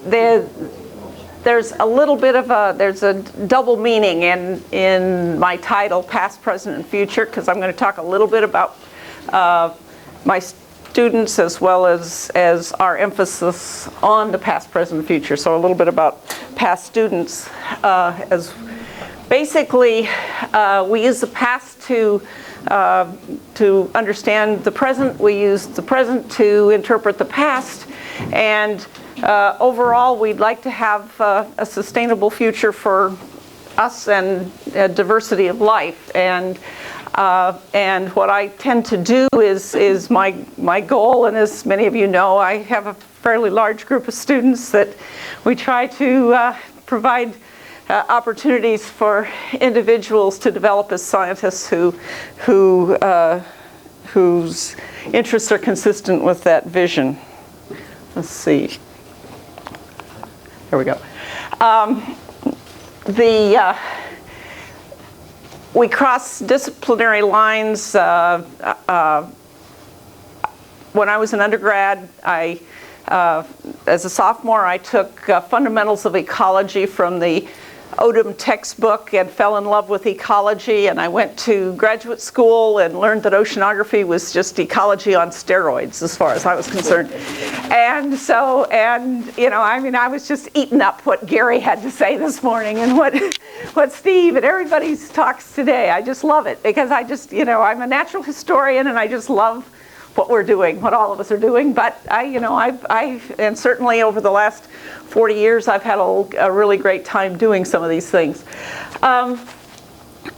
there's a little bit of a double meaning in my title, Past, Present, and Future, because I'm going to talk a little bit about my students as well as our emphasis on the past, present, and future. So a little bit about past students. As basically, we use the past to understand the present. We use the present to interpret the past. And overall, we'd like to have a sustainable future for us and a diversity of life. And what I tend to do is my goal, and as many of you know, I have a fairly large group of students that we try to provide opportunities for individuals to develop as scientists whose interests are consistent with that vision. Let's see. There we go. We cross disciplinary lines. When I was an undergrad, as a sophomore, I took fundamentals of ecology from the Odom textbook and fell in love with ecology, and I went to graduate school and learned that oceanography was just ecology on steroids as far as I was concerned. And you know, I mean, I was just eating up what Gary had to say this morning and what Steve and everybody's talks today. I just love it because I just, you know, I'm a natural historian and I just love what we're doing, what all of us are doing. But and certainly over the last 40 years, I've had a really great time doing some of these things.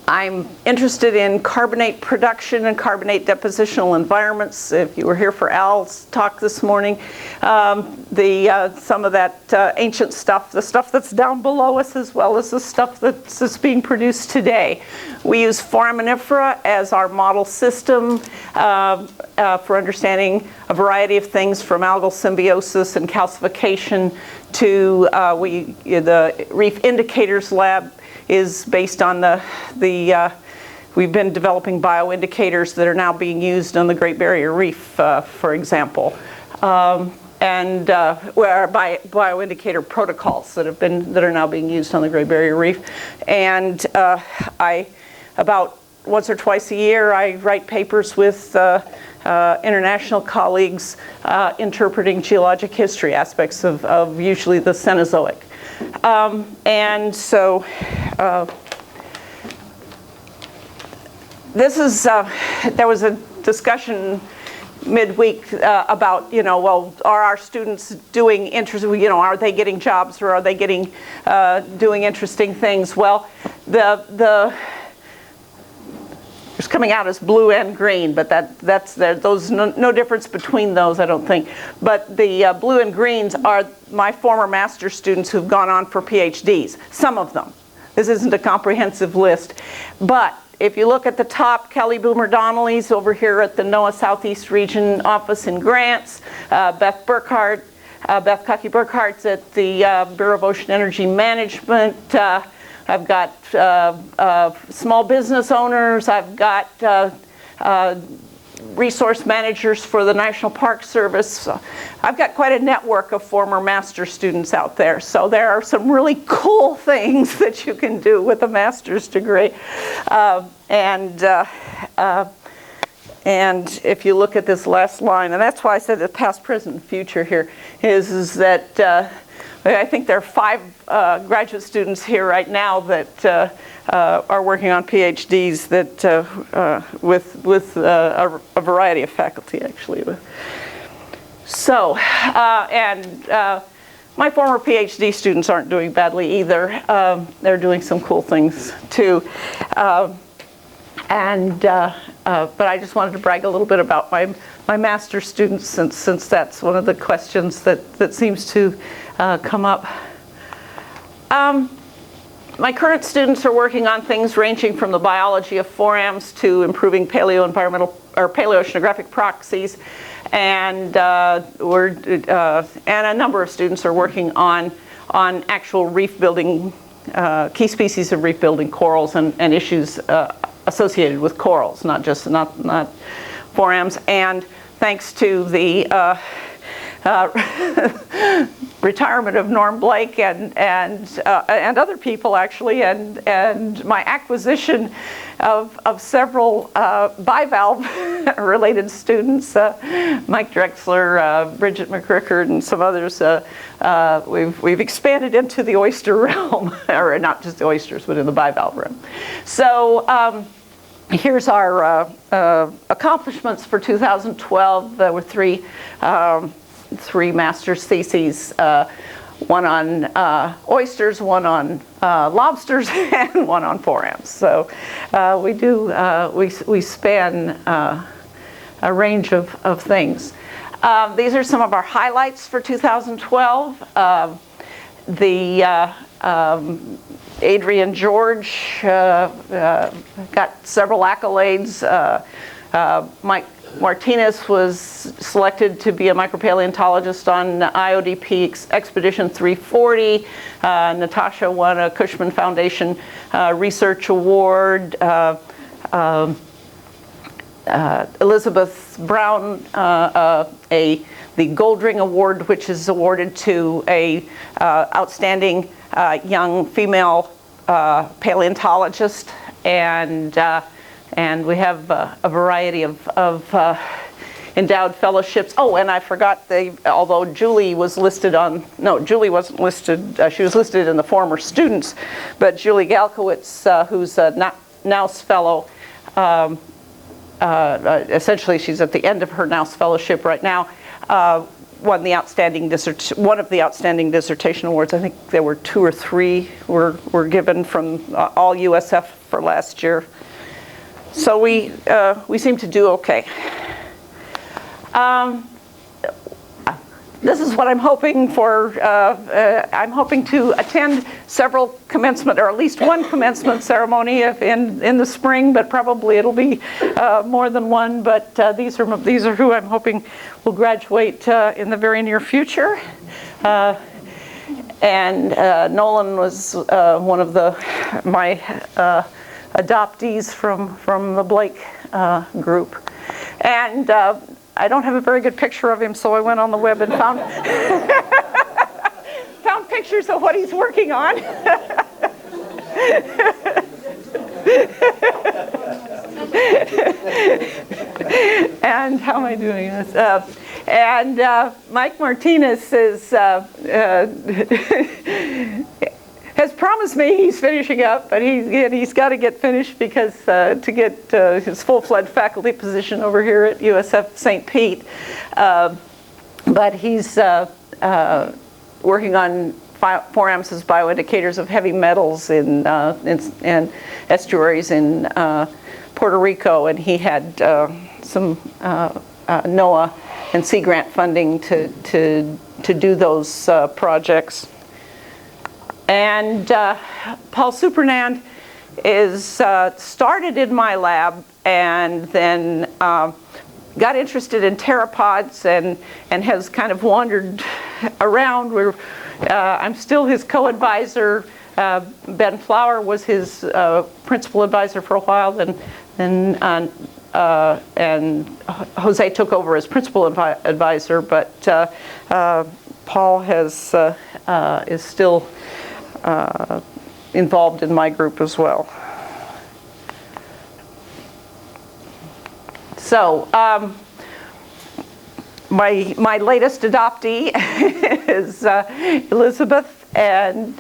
I'm interested in carbonate production and carbonate depositional environments. If you were here for Al's talk this morning, some of that ancient stuff, the stuff that's down below us as well as the stuff that's being produced today. We use foraminifera as our model system for understanding a variety of things from algal symbiosis and calcification to the Reef Indicators Lab is based on we've been developing bioindicators that are now being used on the Great Barrier Reef, for example. And bioindicator protocols that are now being used on the Great Barrier Reef. And about once or twice a year, I write papers with international colleagues interpreting geologic history aspects of usually the Cenozoic. And so there was a discussion midweek about, you know, well, are our students doing interesting, you know, are they getting jobs or are they getting doing interesting things? Well, it's coming out as blue and green, but those no difference between those, I don't think. But the blue and greens are my former master's students who've gone on for PhDs. Some of them. This isn't a comprehensive list, but if you look at the top, Kelly Boomer Donnelly's over here at the NOAA Southeast Region office in Grants. Beth Cucky Burkhart's at the Bureau of Ocean Energy Management. I've got small business owners. I've got resource managers for the National Park Service. I've got quite a network of former master's students out there. So there are some really cool things that you can do with a master's degree. And if you look at this last line, and that's why I said the past, present, and future here, is that I think there are 5 graduate students here right now that are working on PhDs that with a variety of faculty actually. So, my former PhD students aren't doing badly either. They're doing some cool things too. But I just wanted to brag a little bit about my master's students since that's one of the questions that seems to come up. My current students are working on things ranging from the biology of forams to improving paleoenvironmental or paleoceanographic proxies, and a number of students are working on actual reef building, key species of reef building corals and issues associated with corals, not forams. And thanks to the retirement of Norm Blake and other people actually, and my acquisition of several bivalve related students, Mike Drexler, Bridget McCrickard, and some others. We've expanded into the oyster realm, or not just the oysters, but in the bivalve realm. So here's our accomplishments for 2012. There were three master's theses, one on oysters, one on lobsters, and one on forams. So we span a range of things. These are some of our highlights for 2012. Adrian George got several accolades. Mike Martinez was selected to be a micropaleontologist on IODP Expedition 340. Natasha won a Cushman Foundation Research Award. Elizabeth Brown, the Gold Ring Award, which is awarded to a outstanding young female paleontologist, and we have a variety of endowed fellowships. Oh, and I forgot, although Julie was listed on, no, Julie wasn't listed, she was listed in the former students, but Julie Galkowitz, who's a Naus Fellow, essentially she's at the end of her Naus Fellowship right now, won the one of the outstanding dissertation awards. I think there were 2 or 3 were given from all USF for last year. So we seem to do okay. This is what I'm hoping for. I'm hoping to attend several commencement, or at least one commencement ceremony in the spring, but probably it'll be more than one. But these are who I'm hoping will graduate in the very near future. And Nolan was one of my adoptees from the Blake group. And I don't have a very good picture of him, so I went on the web and found found pictures of what he's working on. And how am I doing this? And Mike Martinez has promised me he's finishing up, but he's got to get finished because to get his full-fledged faculty position over here at USF St. Pete. But he's working on forams as bioindicators of heavy metals in estuaries in Puerto Rico, and he had some NOAA and Sea Grant funding to do those projects. And Paul Supernand is started in my lab and then got interested in pteropods and has kind of wandered around. I'm still his co-advisor. Ben Flower was his principal advisor for a while, and Jose took over as principal advisor, but Paul is still involved in my group as well. So my latest adoptee is Elizabeth, and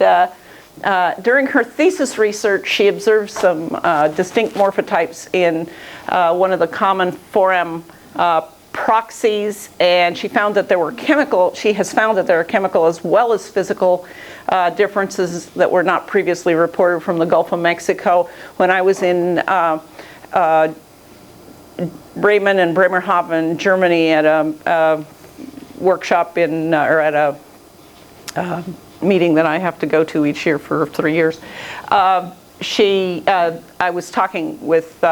during her thesis research she observed some distinct morphotypes in one of the common foram proxies, and she found that there were chemical as well as physical differences that were not previously reported from the Gulf of Mexico. When I was in Bremen and Bremerhaven, Germany, at a workshop or at a meeting that I have to go to each year for 3 years, I was talking with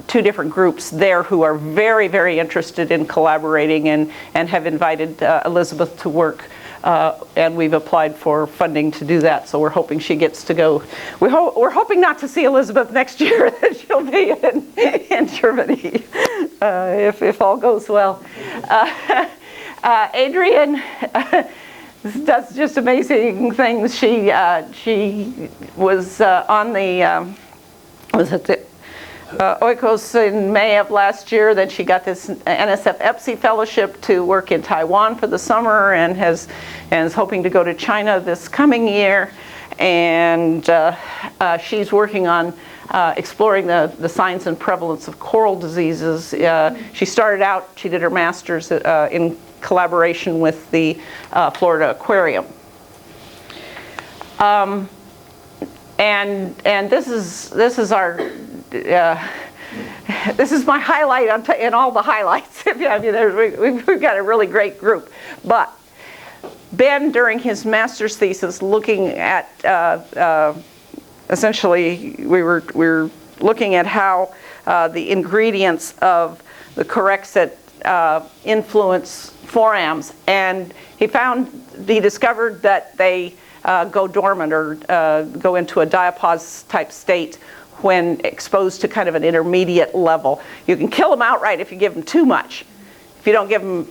2 different groups there who are very, very interested in collaborating and have invited Elizabeth to work, and we've applied for funding to do that, so we're hoping she gets to go. We're hoping not to see Elizabeth next year, that she'll be in Germany, if all goes well. Adrian does just amazing things. She was on the was it the Oikos in May of last year. Then she got this NSF EPSI fellowship to work in Taiwan for the summer, and is hoping to go to China this coming year. And she's working on exploring the signs and prevalence of coral diseases. She started out, she did her master's in collaboration with the Florida Aquarium. And this is our this is my highlight in all the highlights. I mean, we've got a really great group. But Ben, during his master's thesis, looking at essentially, we were looking at how the ingredients of the Corexit influence forams, and he discovered that they go dormant or go into a diapause type state when exposed to kind of an intermediate level. You can kill them outright if you give them too much. If you don't give them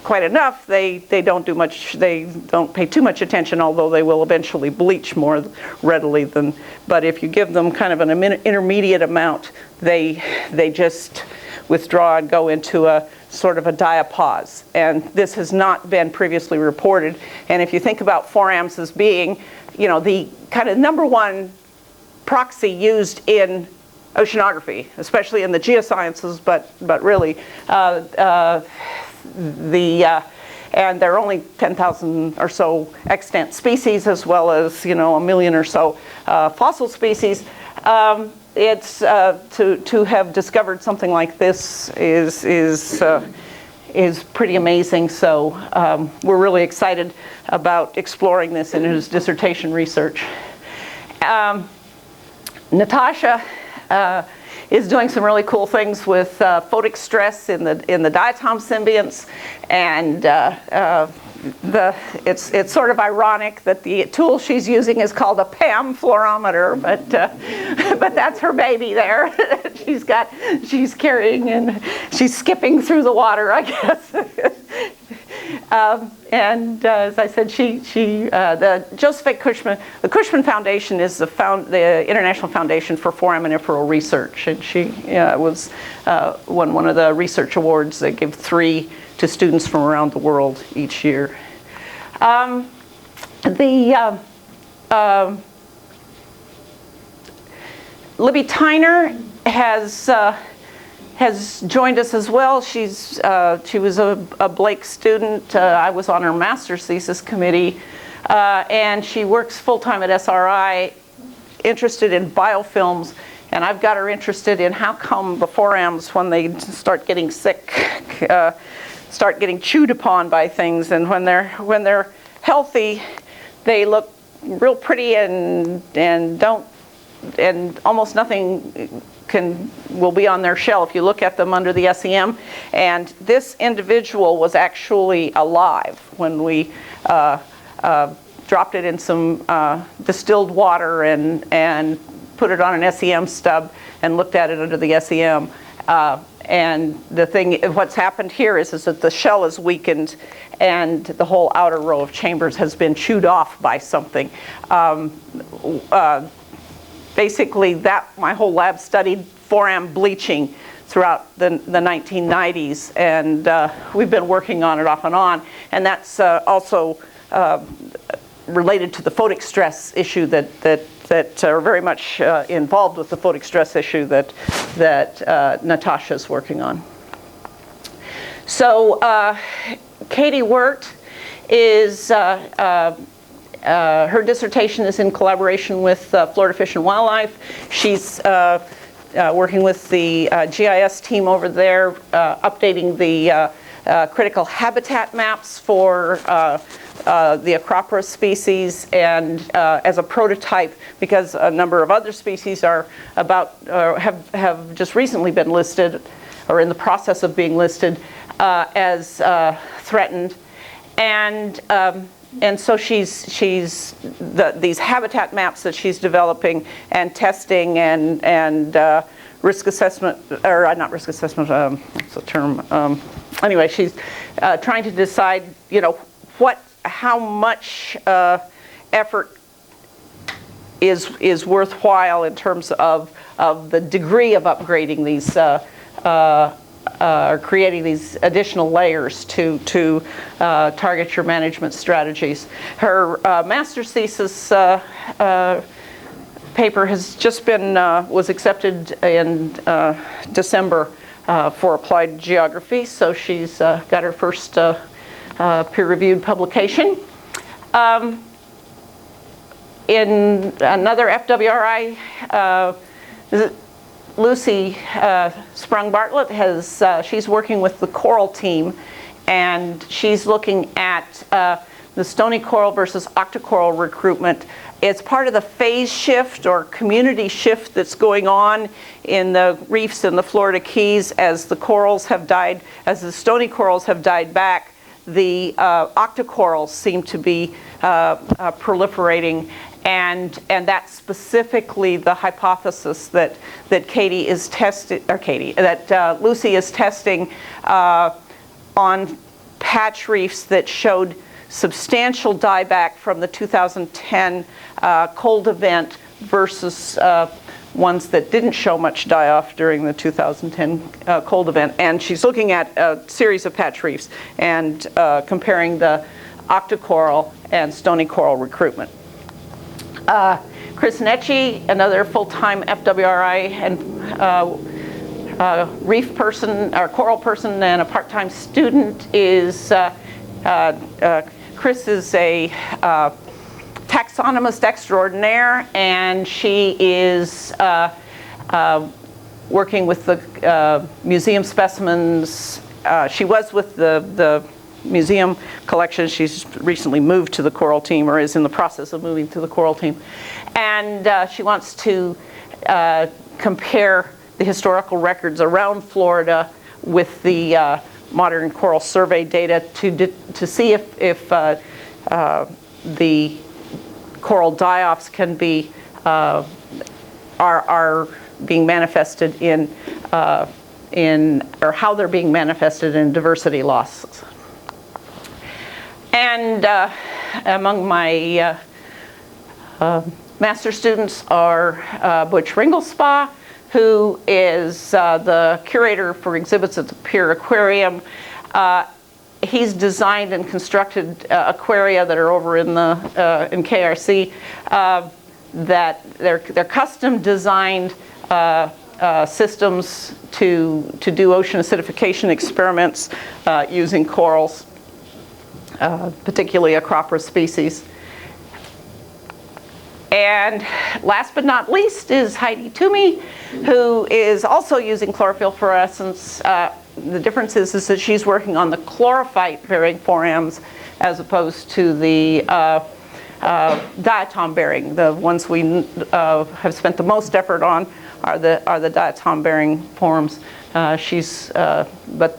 quite enough, they don't do much, they don't pay too much attention, although they will eventually bleach more readily than, but if you give them kind of an intermediate amount, they just withdraw and go into a sort of a diapause. And this has not been previously reported. And if you think about forams as being, the kind of #1 proxy used in oceanography, especially in the geosciences, but really and there are only 10,000 or so extant species, as well as a million or so fossil species. It's to have discovered something like this is pretty amazing. So we're really excited about exploring this in his dissertation research. Natasha is doing some really cool things with photic stress in the diatom symbionts, and it's sort of ironic that the tool she's using is called a PAM fluorometer, but that's her baby there. she's carrying, and she's skipping through the water, I guess. And as I said, the Josephine Cushman, the Cushman Foundation is the International Foundation for Foraminiferal Research, and she won one of the research awards. They give 3 to students from around the world each year. Libby Tyner has joined us as well. She was a Blake student. I was on her master's thesis committee, and she works full-time at SRI, interested in biofilms, and I've got her interested in how come the forams, when they start getting sick, start getting chewed upon by things, and when they're healthy, they look real pretty and almost nothing will be on their shell if you look at them under the SEM. And this individual was actually alive when we dropped it in some distilled water and put it on an SEM stub and looked at it under the SEM. And what's happened here is that the shell is weakened and the whole outer row of chambers has been chewed off by something. Basically, my whole lab studied foram bleaching throughout the 1990s, and we've been working on it off and on. And that's also related to the photic stress issue that are very much involved with the photic stress issue that Natasha's working on. So Katie Wirt is her dissertation is in collaboration with Florida Fish and Wildlife. She's working with the GIS team over there, updating the critical habitat maps for the Acropora species, and as a prototype, because a number of other species are have just recently been listed, or in the process of being listed as threatened, and so these habitat maps that she's developing and testing and risk assessment, or not risk assessment, what's the term? Anyway, she's trying to decide, what how much effort is worthwhile in terms of the degree of upgrading these or creating these additional layers to target your management strategies. Her master's thesis paper has just been, was accepted in December for applied geography, so she's got her first peer-reviewed publication. In another FWRI, Lucy Sprung-Bartlett has, she's working with the coral team, and she's looking at the stony coral versus octocoral recruitment. It's part of the phase shift or community shift that's going on in the reefs in the Florida Keys as the corals have died, as the stony corals have died back. The octocorals seem to be proliferating, and that's specifically the hypothesis that Katie is testing, or that Lucy is testing on patch reefs that showed substantial dieback from the 2010 cold event versus ones that didn't show much die-off during the 2010 cold event. And she's looking at a series of patch reefs and comparing the octocoral and stony coral recruitment. Chris Netchie, another full-time FWRI and reef person, or coral person, and a part-time student is, Chris is a taxonomist extraordinaire, and she is working with the museum specimens. She was with the museum collection. She's recently moved to the coral team, or is in the process of moving to the coral team. And she wants to compare the historical records around Florida with the modern coral survey data to see if the coral die-offs can be are being manifested in or how they're being manifested in diversity losses. And among my master students are Butch Ringelspa, who is the curator for exhibits at the Pier Aquarium. He's designed and constructed aquaria that are over in the in KRC that they're custom designed systems to do ocean acidification experiments using corals, particularly Acropora species. And last but not least is Heidi Toomey, who is also using chlorophyll fluorescence. The difference is that she's working on the chlorophyte-bearing forams as opposed to the diatom-bearing. The ones we have spent the most effort on are the diatom-bearing forms. But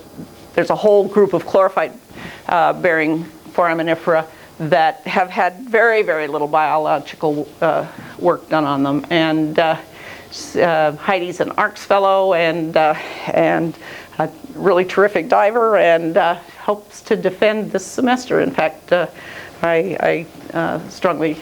there's a whole group of chlorophyte-bearing foraminifera that have had very, very little biological work done on them. And Heidi's an ARCS fellow and a really terrific diver, and hopes to defend this semester. In fact, I strongly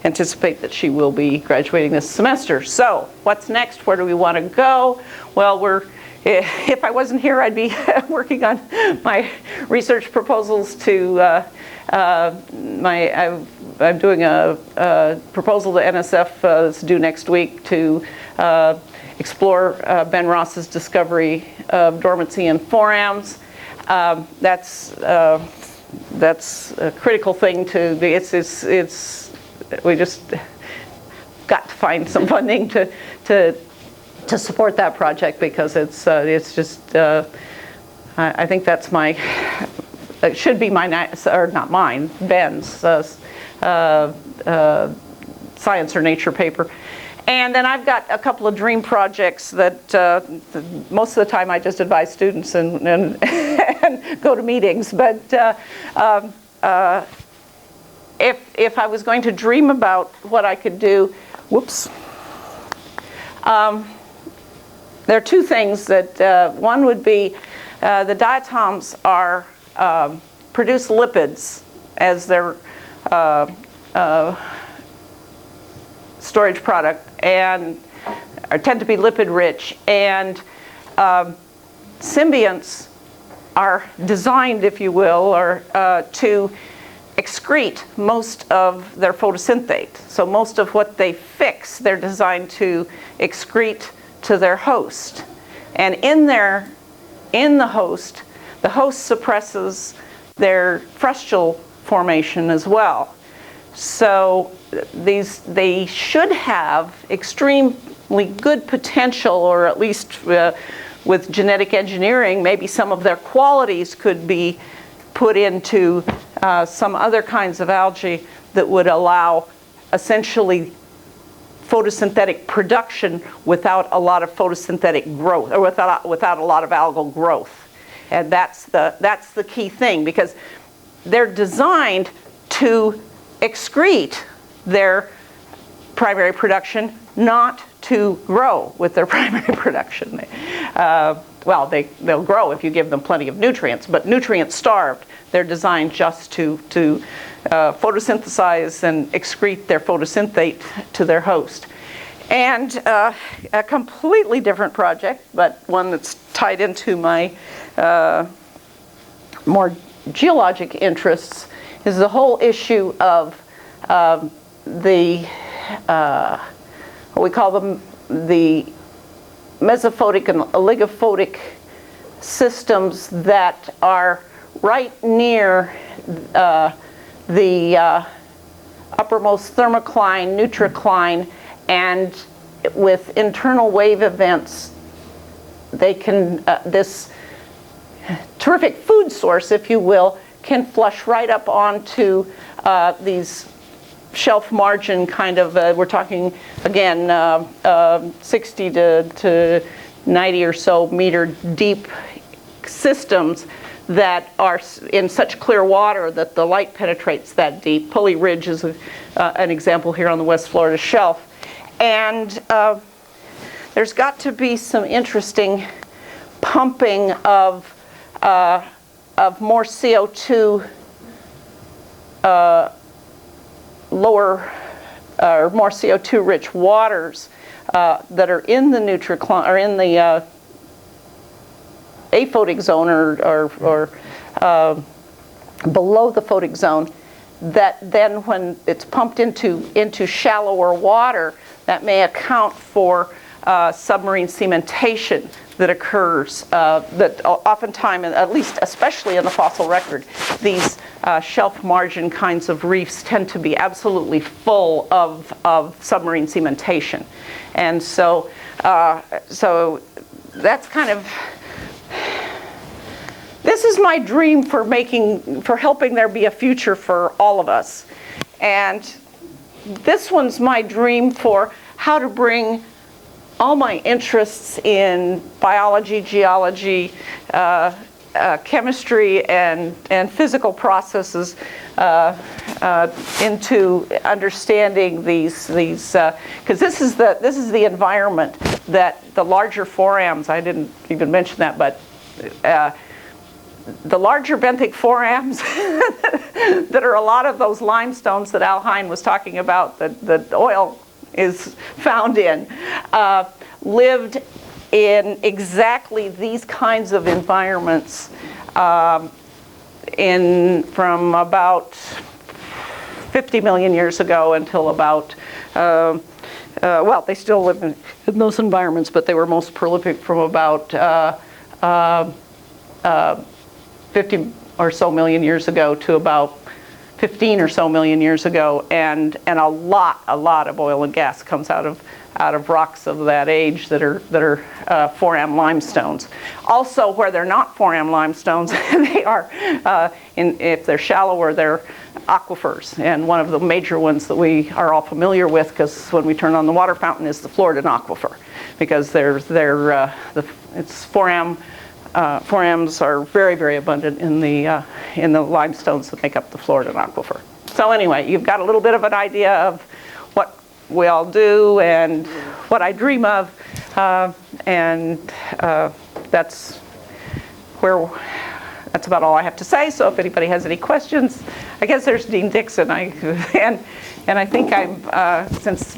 anticipate that she will be graduating this semester. So what's next? Where do we want to go? Well, if I wasn't here, I'd be working on my research proposals to I'm doing a proposal to NSF that's due next week to explore Ben Ross's discovery of dormancy in forams. That's a critical thing to be. We just got to find some funding to support that project, because it's just I think that's it should be or not mine, Ben's science or nature paper. And then I've got a couple of dream projects that most of the time I just advise students and and go to meetings. But if I was going to dream about what I could do, there are two things that, one would be the diatoms produce lipids, as their storage product, and tend to be lipid rich. And symbionts are designed, if you will, to excrete most of their photosynthate. So most of what they fix, they're designed to excrete to their host. And in the host suppresses their frustule formation as well. So they should have extremely good potential, or at least with genetic engineering, maybe some of their qualities could be put into some other kinds of algae that would allow essentially photosynthetic production without a lot of photosynthetic growth, or without a lot of algal growth. And that's the key thing, because they're designed to excrete their primary production, not to grow with their primary production. Well, they'll grow if you give them plenty of nutrients, but nutrient starved. They're designed just to photosynthesize and excrete their photosynthate to their host. And a completely different project, but one that's tied into my more geologic interests, is the whole issue of what we call the mesophotic and oligophotic systems that are right near the uppermost thermocline, nutricline, and with internal wave events, they can, this terrific food source, if you will, can flush right up onto these shelf margin kind of, we're talking again 60 to 90 or so meter deep systems that are in such clear water that the light penetrates that deep. Pulley Ridge is an example here on the West Florida shelf. And there's got to be some interesting pumping of more CO2 lower or more CO2 rich waters that are in the nutricline, or in the aphotic zone, or below the photic zone, that then when it's pumped into shallower water, that may account for submarine cementation that occurs, that oftentimes, at least especially in the fossil record, these shelf margin kinds of reefs tend to be absolutely full of submarine cementation. And so that's kind of, this is my dream for helping there be a future for all of us. And this one's my dream for how to bring all my interests in biology, geology, chemistry, and physical processes into understanding these because this is the environment that the larger forams, I didn't even mention that, but the larger benthic forams that are a lot of those limestones that Al Hine was talking about, that oil is found in, lived in exactly these kinds of environments from about 50 million years ago until about, well, they still live in those environments, but they were most prolific from about 50 or so million years ago to about 15 or so million years ago, and a lot of oil and gas comes out of rocks of that age that are foram limestones. Also, where they're not foram limestones, they are, if they're shallower, they're aquifers. And one of the major ones that we are all familiar with, because when we turn on the water fountain, is the Floridan aquifer, because it's foram. Forams are very, very abundant in the limestones that make up the Floridan aquifer. So anyway, you've got a little bit of an idea of what we all do and what I dream of, and that's where that's about all I have to say. So if anybody has any questions, I guess there's Dean Dixon. And I think I'm since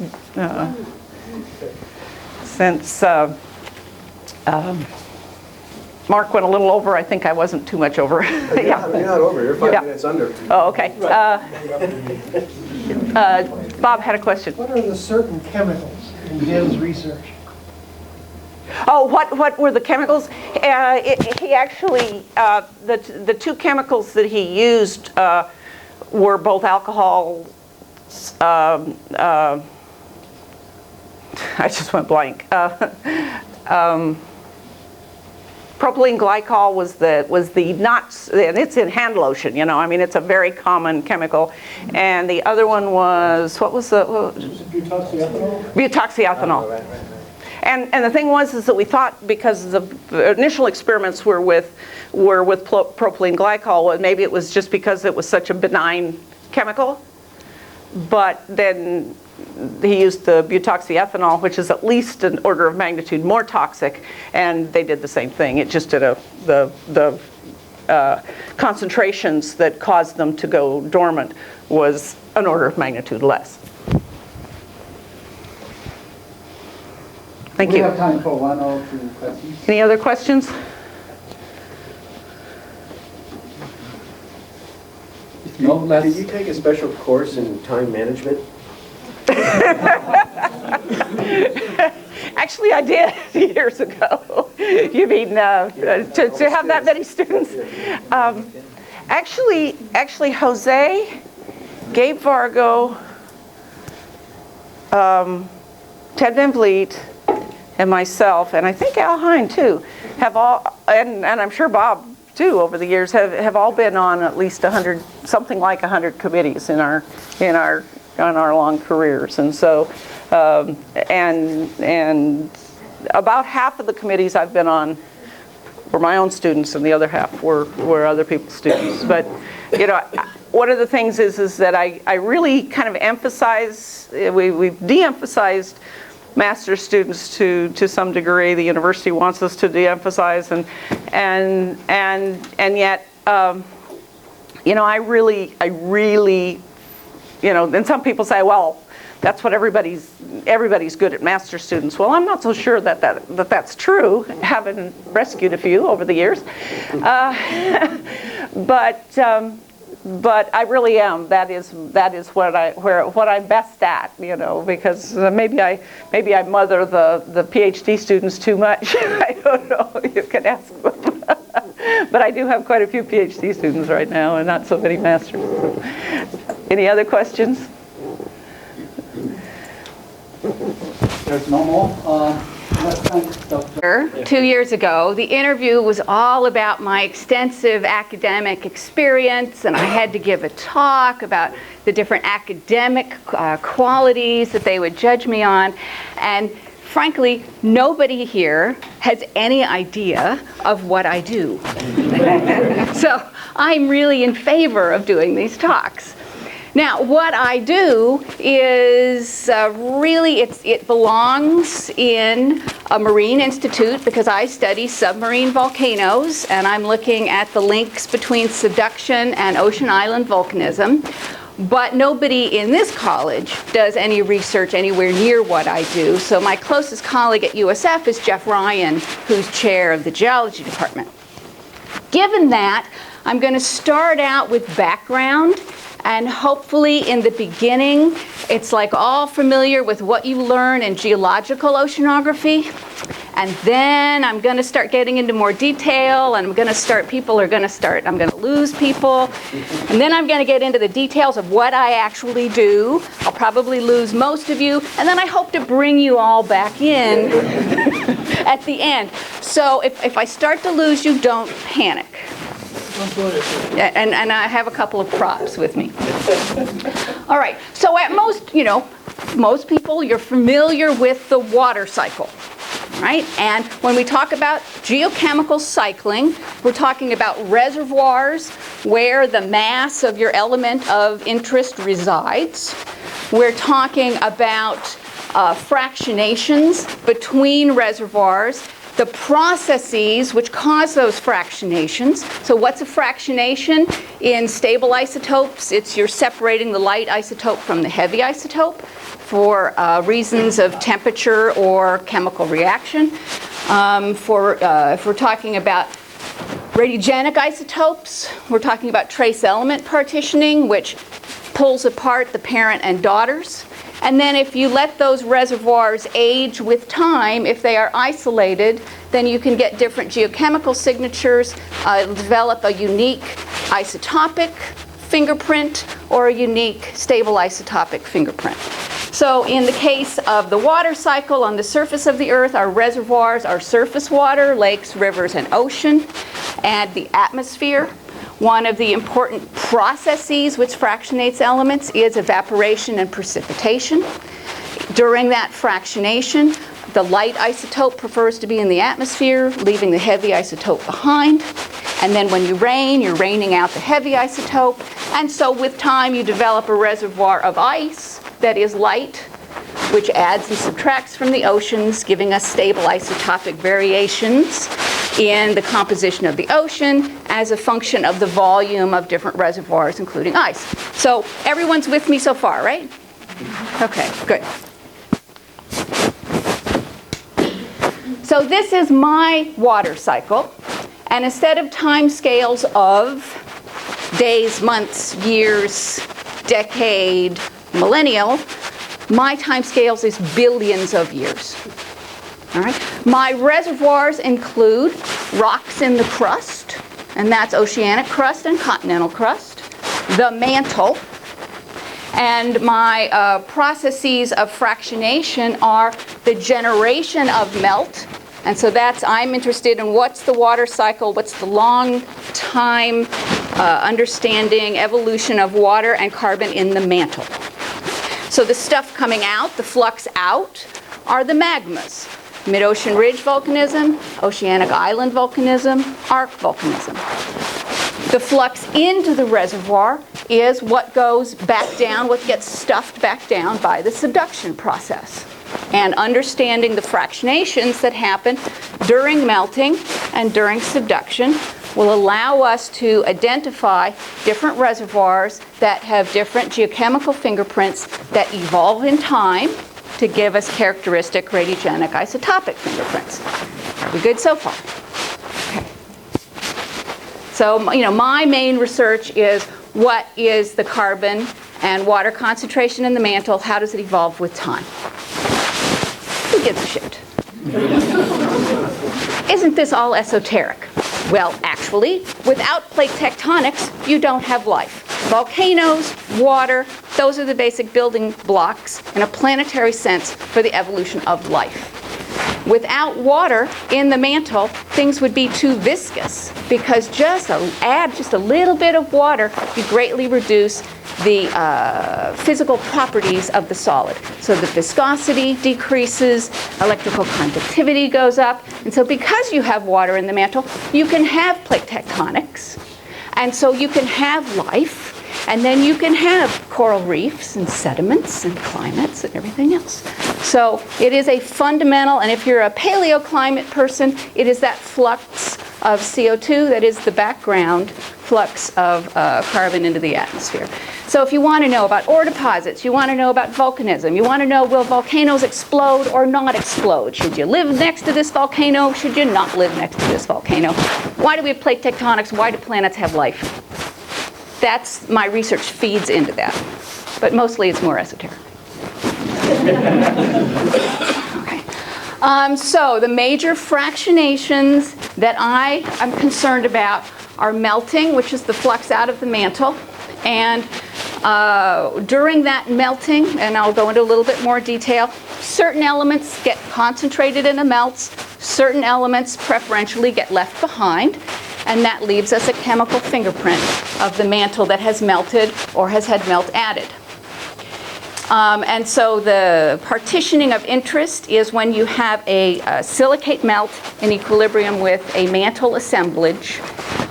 Mark went a little over, I think I wasn't too much over. Yeah. You're not over. You're 5 minutes under. Oh, okay. Bob had a question. What are the certain chemicals in Dan's research? Oh, what were the chemicals? He actually, the two chemicals that he used were both alcohol. I just went blank. Propylene glycol was the not, and it's in hand lotion. You know, I mean, it's a very common chemical. And the other one was, what was the? Butoxyethanol? Butoxyethanol. Oh, right. And the thing was is that we thought, because the initial experiments were with propylene glycol, and maybe it was just because it was such a benign chemical. But then he used the butoxyethanol, which is at least an order of magnitude more toxic, and they did the same thing. It just did the concentrations that caused them to go dormant was an order of magnitude less. Thank you. We have time for one or two questions. Any other questions? No, let's. Did you take a special course in time management? Actually, I did years ago. You mean to have that many students? Actually, Jose, Gabe Vargo, Ted Van Vliet, and myself, and I think Al Hine too, have all, and I'm sure Bob too, over the years, have all been on at least 100, something like 100 committees in our long careers. And so, and about half of the committees I've been on were my own students, and the other half were other people's students. But you know, one of the things is that I really kind of emphasize, we've de-emphasized master's students to some degree. The university wants us to de-emphasize, and yet, you know, I really, you know, and some people say, well, that's what everybody's good at master's students. Well, I'm not so sure that's true, having rescued a few over the years. But I really am. That is what I'm best at, you know, because maybe I mother the PhD students too much. I don't know. You can ask them. But I do have quite a few PhD students right now, and not so many masters. Any other questions? There's no more. Let's thank Dr. 2 years ago. The interview was all about my extensive academic experience, and I had to give a talk about the different academic qualities that they would judge me on. And frankly, nobody here has any idea of what I do. So I'm really in favor of doing these talks. Now, what I do is really, it belongs in a marine institute because I study submarine volcanoes, and I'm looking at the links between subduction and ocean island volcanism. But nobody in this college does any research anywhere near what I do. So my closest colleague at USF is Jeff Ryan, who's chair of the geology department. Given that, I'm going to start out with background. And hopefully in the beginning, it's like all familiar with what you learn in geological oceanography. And then I'm going to start getting into more detail, and I'm going to lose people. And then I'm going to get into the details of what I actually do. I'll probably lose most of you. And then I hope to bring you all back in at the end. So if I start to lose you, don't panic. And I have a couple of props with me. All right, so at most people, you're familiar with the water cycle, right? And when we talk about geochemical cycling, we're talking about reservoirs where the mass of your element of interest resides. We're talking about fractionations between reservoirs. the processes which cause those fractionations. So what's a fractionation? In stable isotopes, it's you're separating the light isotope from the heavy isotope for reasons of temperature or chemical reaction. If we're talking about radiogenic isotopes, we're talking about trace element partitioning, which pulls apart the parent and daughters. And then if you let those reservoirs age with time, if they are isolated, then you can get different geochemical signatures, develop a unique isotopic fingerprint or a unique stable isotopic fingerprint. So in the case of the water cycle on the surface of the Earth, our reservoirs are surface water, lakes, rivers, and ocean, and the atmosphere. One of the important processes which fractionates elements is evaporation and precipitation. During that fractionation, the light isotope prefers to be in the atmosphere, leaving the heavy isotope behind. And then when you rain, you're raining out the heavy isotope. And so with time, you develop a reservoir of ice that is light, which adds and subtracts from the oceans, giving us stable isotopic variations in the composition of the ocean as a function of the volume of different reservoirs, including ice. So everyone's with me so far, right? Okay, good. So this is my water cycle. And instead of time scales of days, months, years, decade, millennial, my time scales is billions of years. All right. My reservoirs include rocks in the crust, and that's oceanic crust and continental crust, the mantle, and my processes of fractionation are the generation of melt. And so I'm interested in what's the water cycle, what's the long time understanding evolution of water and carbon in the mantle. So the stuff coming out, the flux out, are the magmas. Mid-ocean ridge volcanism, oceanic island volcanism, arc volcanism. The flux into the reservoir is what goes back down, what gets stuffed back down by the subduction process. And understanding the fractionations that happen during melting and during subduction will allow us to identify different reservoirs that have different geochemical fingerprints that evolve in time to give us characteristic radiogenic isotopic fingerprints. Are we good so far? Okay. So, my main research is what is the carbon and water concentration in the mantle? How does it evolve with time? Who gives a shit? Isn't this all esoteric? Well, actually, without plate tectonics, you don't have life. Volcanoes, water, those are the basic building blocks in a planetary sense for the evolution of life. Without water in the mantle, things would be too viscous because add just a little bit of water, you greatly reduce the physical properties of the solid. So the viscosity decreases, electrical conductivity goes up, and so because you have water in the mantle, you can have plate tectonics, and so you can have life, and then you can have coral reefs and sediments and climates and everything else. So it is a fundamental, and if you're a paleoclimate person, it is that flux of CO2 that is the background flux of carbon into the atmosphere. So if you want to know about ore deposits, you want to know about volcanism, you want to know will volcanoes explode or not explode? Should you live next to this volcano? Should you not live next to this volcano? Why do we have plate tectonics? Why do planets have life? That's my research feeds into that. But mostly it's more esoteric. Okay. So the major fractionations that I am concerned about are melting, which is the flux out of the mantle. And during that melting, and I'll go into a little bit more detail, certain elements get concentrated in the melts, certain elements preferentially get left behind, and that leaves us a chemical fingerprint of the mantle that has melted or has had melt added. And so the partitioning of interest is when you have a silicate melt in equilibrium with a mantle assemblage.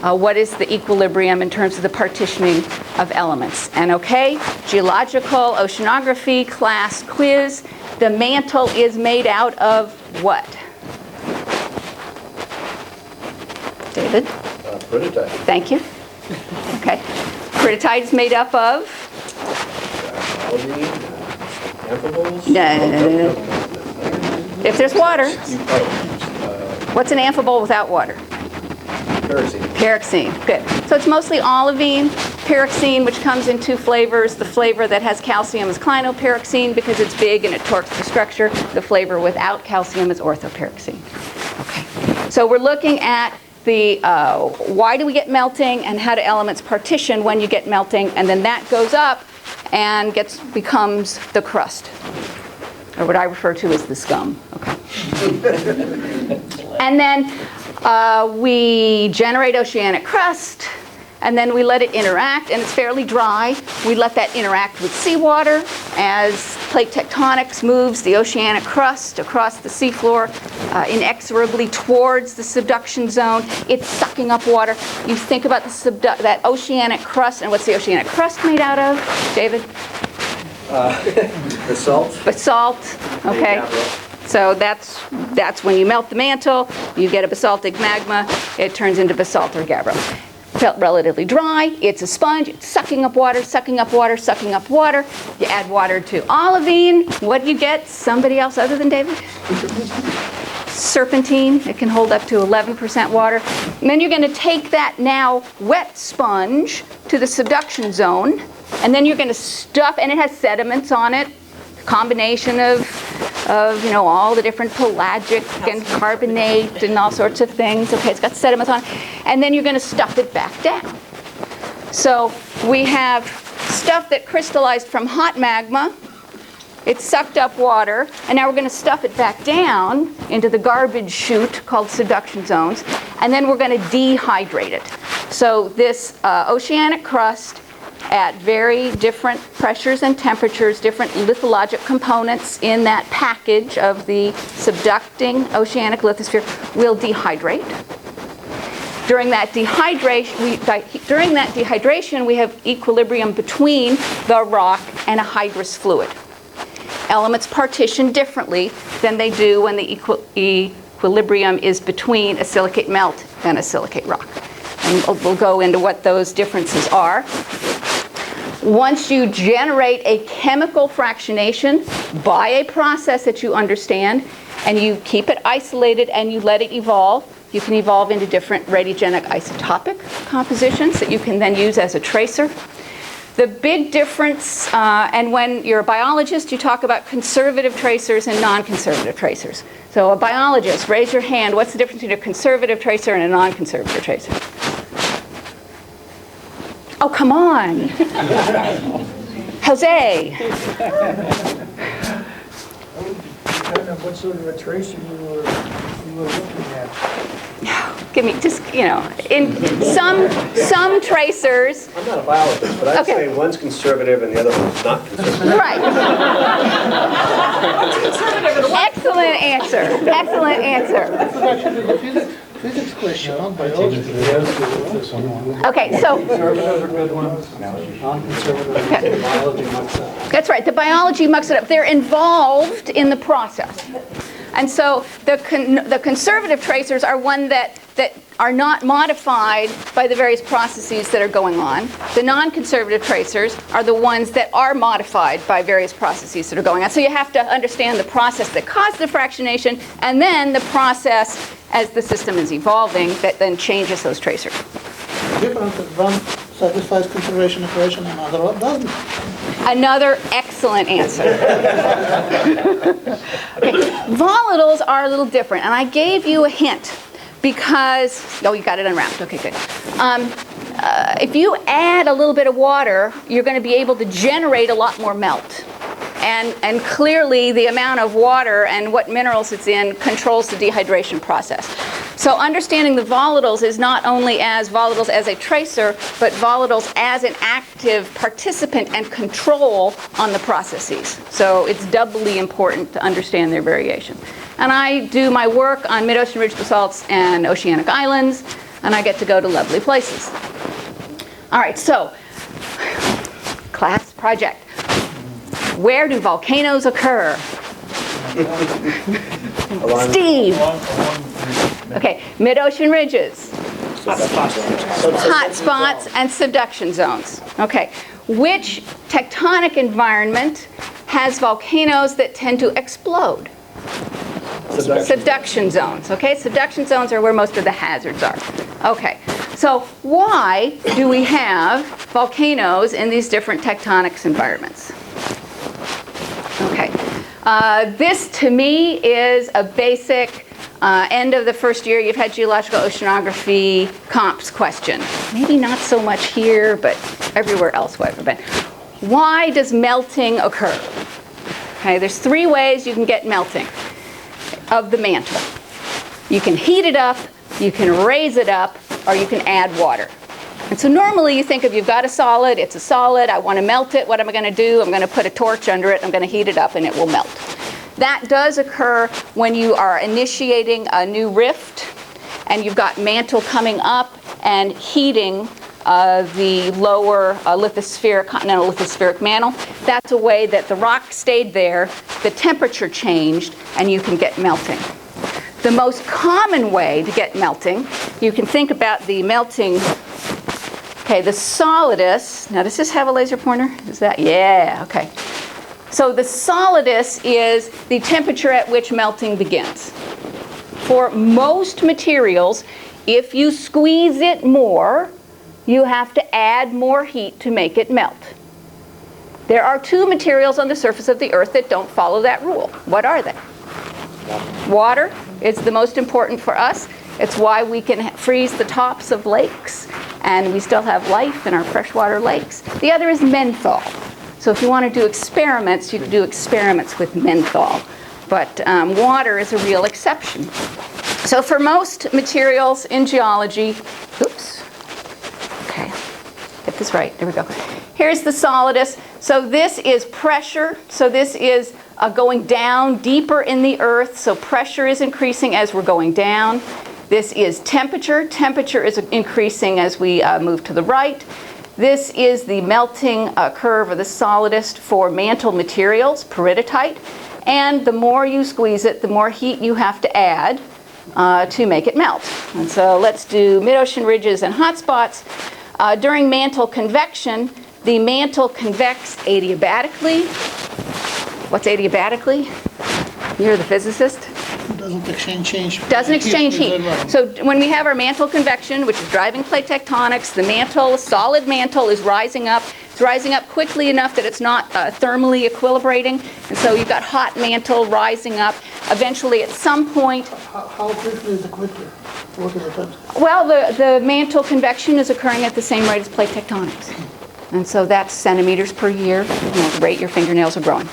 What is the equilibrium in terms of the partitioning of elements? And okay, geological, oceanography, class, quiz. The mantle is made out of what? David? Prototype. Thank you. Okay. Peridotite is made up of? Olivine, amphiboles. No. If there's water. What's an amphibole without water? Kerosene. Pyroxene. Good. So it's mostly olivine, pyroxene, which comes in two flavors. The flavor that has calcium is clinopyroxene because it's big and it torques the structure. The flavor without calcium is orthopyroxene. Okay. So we're looking at the why do we get melting and how do elements partition when you get melting, and then that goes up and becomes the crust, or what I refer to as the scum. Okay. And then we generate oceanic crust, and then we let it interact, and it's fairly dry. We let that interact with seawater as plate tectonics moves the oceanic crust across the seafloor inexorably towards the subduction zone. It's sucking up water. You think about that oceanic crust, and what's the oceanic crust made out of, David? Basalt. Basalt, okay. So that's when you melt the mantle, you get a basaltic magma, it turns into basalt or gabbro. Felt relatively dry, it's a sponge, it's sucking up water, sucking up water, sucking up water. You add water to olivine, what do you get? Somebody else other than David? Serpentine, it can hold up to 11% water. And then you're going to take that now wet sponge to the subduction zone, and then you're going to stuff, and it has sediments on it, combination of all the different pelagic and carbonate and all sorts of things. Okay, it's got sediments on it. And then you're going to stuff it back down. So we have stuff that crystallized from hot magma. It sucked up water, and now we're going to stuff it back down into the garbage chute called subduction zones, and then we're going to dehydrate it. So this oceanic crust at very different pressures and temperatures, different lithologic components in that package of the subducting oceanic lithosphere will dehydrate. During that dehydration, we have equilibrium between the rock and a hydrous fluid. Elements partition differently than they do when the equilibrium is between a silicate melt and a silicate rock. And we'll go into what those differences are. Once you generate a chemical fractionation by a process that you understand, and you keep it isolated and you let it evolve, you can evolve into different radiogenic isotopic compositions that you can then use as a tracer. The big difference, and when you're a biologist, you talk about conservative tracers and non-conservative tracers. So a biologist, raise your hand, what's the difference between a conservative tracer and a non-conservative tracer? Oh, come on. Jose. Depending on what sort of a tracer you were looking at. Give me just, in some tracers. I'm not a biologist, but I'd Okay. say one's conservative and the other one's not conservative. Right. Excellent answer. Excellent answer. This is actually the physics question, not biology. Okay, so Conservative are good ones, non-conservative, Okay. biology mucks up. that's right. The biology mucks it up. They're involved in the process. And so the conservative tracers are one that are not modified by the various processes that are going on. The non-conservative tracers are the ones that are modified by various processes that are going on. So you have to understand the process that caused the fractionation, and then the process as the system is evolving that then changes those tracers. Difference is one satisfies conservation equation and another one doesn't. Another excellent answer. Okay. Volatiles are a little different, and I gave you a hint because, oh, you got it unwrapped. Okay, good. If you add a little bit of water, you're going to be able to generate a lot more melt. And clearly the amount of water and what minerals it's in controls the dehydration process. So understanding the volatiles is not only as volatiles as a tracer, but volatiles as an active participant and control on the processes. So it's doubly important to understand their variation. And I do my work on mid-ocean ridge basalts and oceanic islands, and I get to go to lovely places. All right, so class project. Where do volcanoes occur? Steve. Okay, mid-ocean ridges. hot spots and subduction zones. Okay, which tectonic environment has volcanoes that tend to explode? Subduction zones. Okay, subduction zones are where most of the hazards are. Okay, so why do we have volcanoes in these different tectonics environments? Okay, this to me is a basic end of the first year. You've had geological oceanography comps question. Maybe not so much here, but everywhere else where I've been. Why does melting occur? Okay, there's three ways you can get melting of the mantle. You can heat it up, you can raise it up, or you can add water. And so normally you think if you've got a solid, it's a solid, I want to melt it, what am I going to do? I'm going to put a torch under it, I'm going to heat it up, and it will melt. That does occur when you are initiating a new rift, and you've got mantle coming up and heating the lower continental lithospheric mantle. That's a way that the rock stayed there, the temperature changed, and you can get melting. The most common way to get melting, you can think about the melting, okay, the solidus. Now does this have a laser pointer? Is that, yeah, okay. So the solidus is the temperature at which melting begins. For most materials, if you squeeze it more, you have to add more heat to make it melt. There are two materials on the surface of the Earth that don't follow that rule. What are they? Water is the most important for us. It's why we can freeze the tops of lakes, and we still have life in our freshwater lakes. The other is menthol. So if you want to do experiments, you can do experiments with menthol. But water is a real exception. So for most materials in geology, oops. Okay, get this right, there we go. Here's the solidus. So this is pressure. So this is going down deeper in the earth. So pressure is increasing as we're going down. This is temperature. Temperature is increasing as we move to the right. This is the melting curve of the solidus for mantle materials, peridotite. And the more you squeeze it, the more heat you have to add to make it melt. And so let's do mid-ocean ridges and hotspots. During mantle convection, the mantle convects adiabatically. What's adiabatically? You're the physicist. Doesn't exchange heat. Doesn't exchange heat. So when we have our mantle convection, which is driving plate tectonics, the mantle, solid mantle is rising up. It's rising up quickly enough that it's not thermally equilibrating. And so you've got hot mantle rising up. Eventually, at some point... How quickly is it quicker? What are the times? Well, the mantle convection is occurring at the same rate as plate tectonics. And so that's centimeters per year, the rate your fingernails are growing.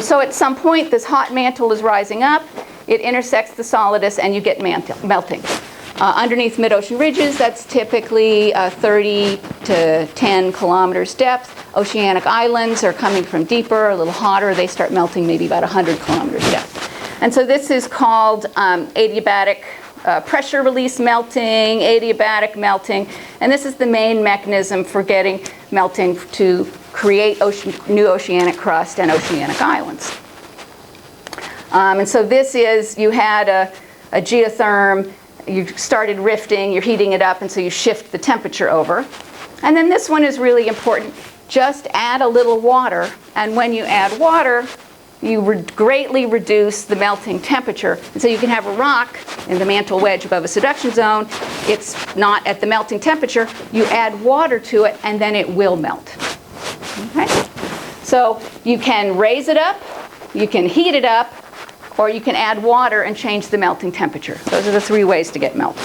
So at some point, this hot mantle is rising up. It intersects the solidus, and you get melting. Underneath mid-ocean ridges, that's typically 30 to 10 kilometers depth. Oceanic islands are coming from deeper, a little hotter. They start melting maybe about 100 kilometers depth. And so this is called adiabatic pressure release melting, adiabatic melting. And this is the main mechanism for getting melting to create new oceanic crust and oceanic islands. And so this is, you had a geotherm, you started rifting, you're heating it up, and so you shift the temperature over. And then this one is really important. Just add a little water, and when you add water, you greatly reduce the melting temperature. And so you can have a rock in the mantle wedge above a subduction zone. It's not at the melting temperature. You add water to it, and then it will melt. Okay? So you can raise it up, you can heat it up, or you can add water and change the melting temperature. Those are the three ways to get melt.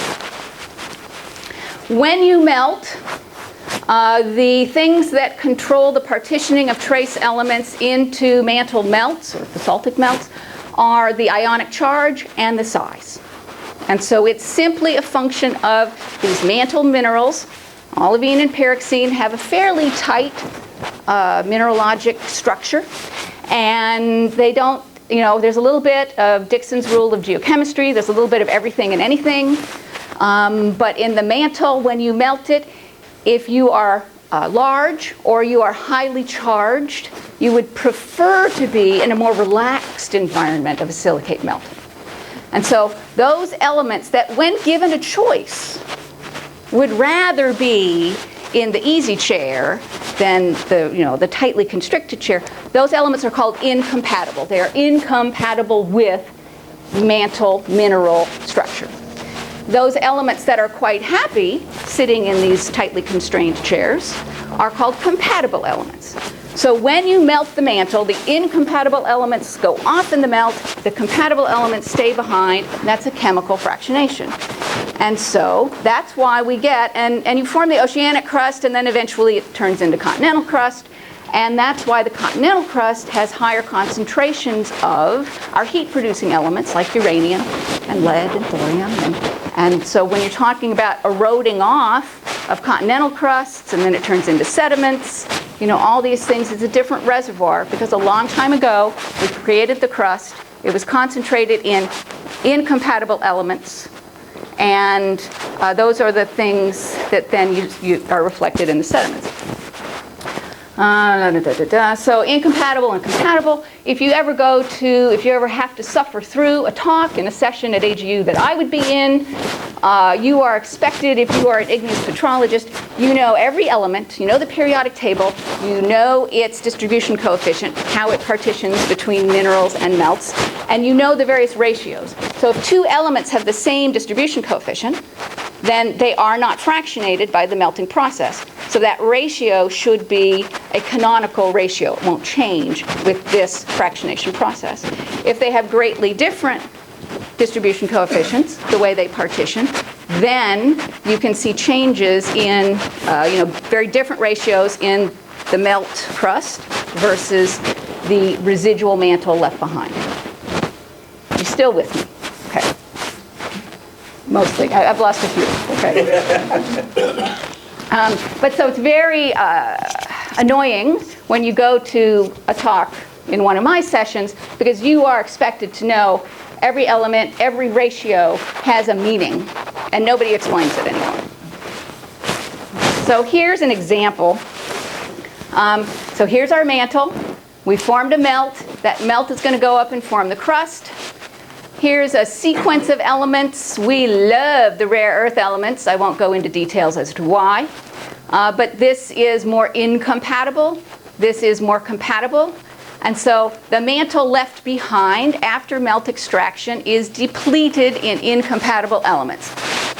When you melt, the things that control the partitioning of trace elements into mantle melts, or basaltic melts, are the ionic charge and the size. And so it's simply a function of these mantle minerals. Olivine and pyroxene have a fairly tight mineralogic structure, and they don't, there's a little bit of Dixon's rule of geochemistry. There's a little bit of everything and anything. But in the mantle, when you melt it, if you are large or you are highly charged, you would prefer to be in a more relaxed environment of a silicate melt. And so those elements that, when given a choice, would rather be in the easy chair than the tightly constricted chair, those elements are called incompatible. They are incompatible with mantle mineral structure. Those elements that are quite happy sitting in these tightly constrained chairs are called compatible elements. So when you melt the mantle, the incompatible elements go off in the melt, the compatible elements stay behind, and that's a chemical fractionation. And so that's why we get, and you form the oceanic crust, and then eventually it turns into continental crust, and that's why the continental crust has higher concentrations of our heat-producing elements like uranium and lead and thorium. And so when you're talking about eroding off of continental crusts, and then it turns into sediments, all these things, it's a different reservoir, because a long time ago we created the crust. It was concentrated in incompatible elements, and those are the things that then you are reflected in the sediments. So incompatible and compatible. If you ever have to suffer through a talk in a session at AGU that I would be in, you are expected, if you are an igneous petrologist, you know every element, you know the periodic table, you know its distribution coefficient, how it partitions between minerals and melts, and you know the various ratios. So if two elements have the same distribution coefficient, then they are not fractionated by the melting process. So that ratio should be a canonical ratio. It won't change with this fractionation process. If they have greatly different distribution coefficients, the way they partition, then you can see changes in very different ratios in the melt crust versus the residual mantle left behind. You still with me? Okay. Mostly. I've lost a few. Okay. But so it's very annoying when you go to a talk in one of my sessions, because you are expected to know every element, every ratio has a meaning, and nobody explains it anymore. So here's an example. So here's our mantle. We formed a melt. That melt is going to go up and form the crust. Here's a sequence of elements. We love the rare earth elements. I won't go into details as to why. But this is more incompatible. This is more compatible. And so the mantle left behind after melt extraction is depleted in incompatible elements.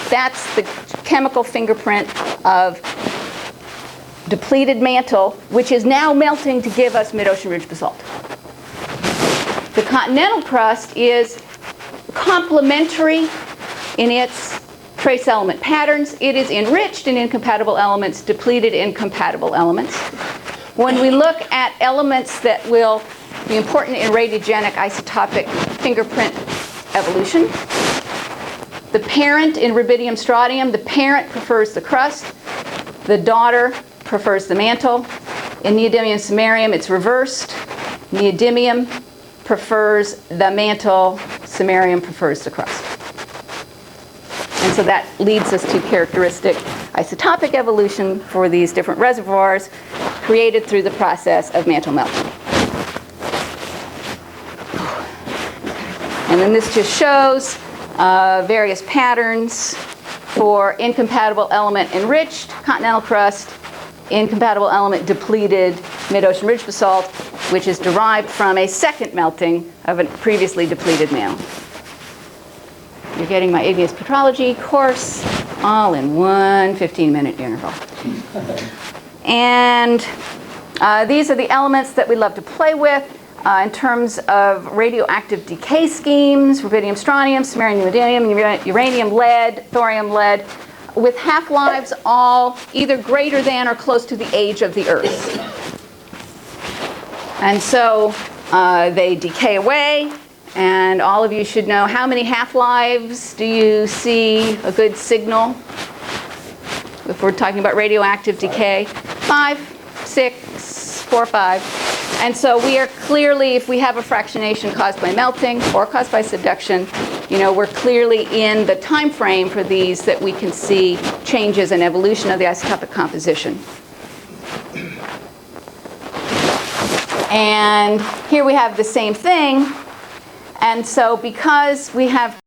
That's the chemical fingerprint of depleted mantle, which is now melting to give us mid-ocean ridge basalt. The continental crust is complementary in its trace element patterns. It is enriched in incompatible elements, depleted in compatible elements. When we look at elements that will be important in radiogenic isotopic fingerprint evolution, the parent in rubidium strontium, the parent prefers the crust, the daughter prefers the mantle. In neodymium samarium, it's reversed. Neodymium prefers the mantle, samarium prefers the crust. And so that leads us to characteristic isotopic evolution for these different reservoirs created through the process of mantle melting. And then this just shows various patterns for incompatible element enriched continental crust, incompatible element depleted mid-ocean ridge basalt, which is derived from a second melting of a previously depleted mantle. You're getting my igneous petrology course all in one 15-minute interval. And these are the elements that we love to play with in terms of radioactive decay schemes: rubidium strontium, samarium neodymium, uranium lead, thorium lead, with half-lives all either greater than or close to the age of the Earth. And so they decay away. And all of you should know, how many half-lives do you see a good signal if we're talking about radioactive decay? 5, 6, 4, 5. And so we are clearly, if we have a fractionation caused by melting or caused by subduction, we're clearly in the time frame for these that we can see changes in evolution of the isotopic composition. And here we have the same thing. And so because we have